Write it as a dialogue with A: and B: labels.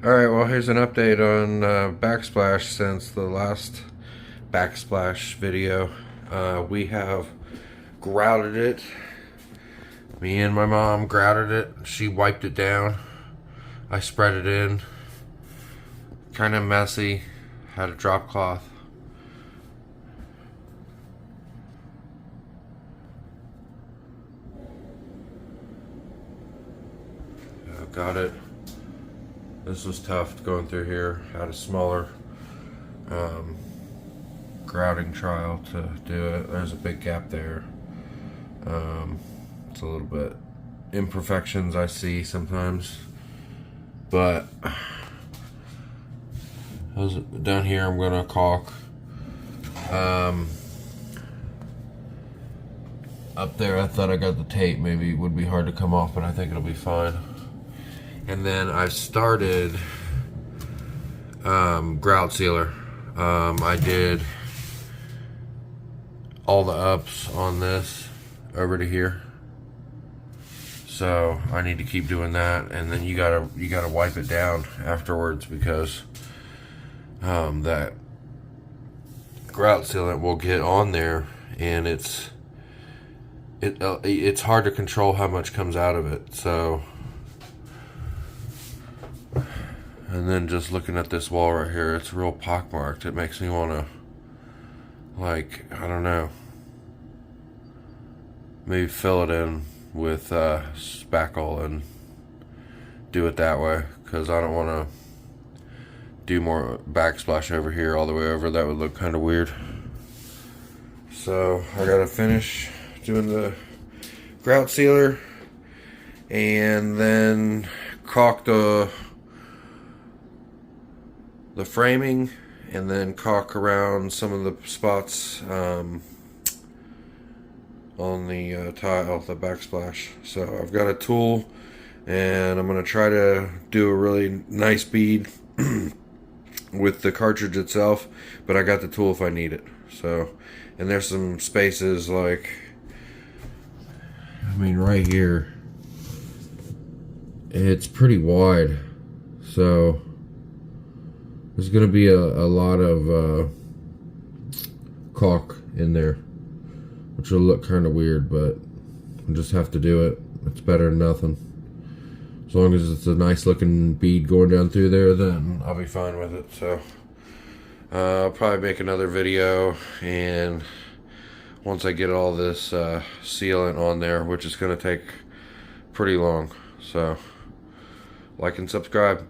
A: Alright, well here's an update on Backsplash since the last Backsplash video. We have grouted it. Me and my mom grouted it. She wiped it down. I spread it in. Kind of messy. Had a drop cloth. Got it. This was tough going through here. Had a smaller grouting trial to do it. There's a big gap there. It's a little bit imperfections I see sometimes, but down here I'm gonna caulk. Up there I thought I got the tape, maybe it would be hard to come off, but I think it'll be fine. And then I started grout sealer. I did all the ups on this over to here, so I need to keep doing that. And then you gotta wipe it down afterwards, because that grout sealant will get on there, and it's hard to control how much comes out of it. So. And then just looking at this wall right here, it's real pockmarked. It makes me want to, like, I don't know, maybe fill it in with spackle and do it that way, because I don't want to do more backsplash over here all the way over. That would look kind of weird. So I gotta finish doing the grout sealer and then caulk the framing, and then caulk around some of the spots on the tile, the backsplash. So I've got a tool, and I'm going to try to do a really nice bead with the cartridge itself, but I got the tool if I need it. So, and there's some spaces, like, I mean, right here, it's pretty wide, so there's going to be a lot of caulk in there, which will look kind of weird, but we'll just have to do it. It's better than nothing. As long as it's a nice looking bead going down through there, then I'll be fine with it. So I'll probably make another video, and once I get all this sealant on there, which is going to take pretty long. So like and subscribe.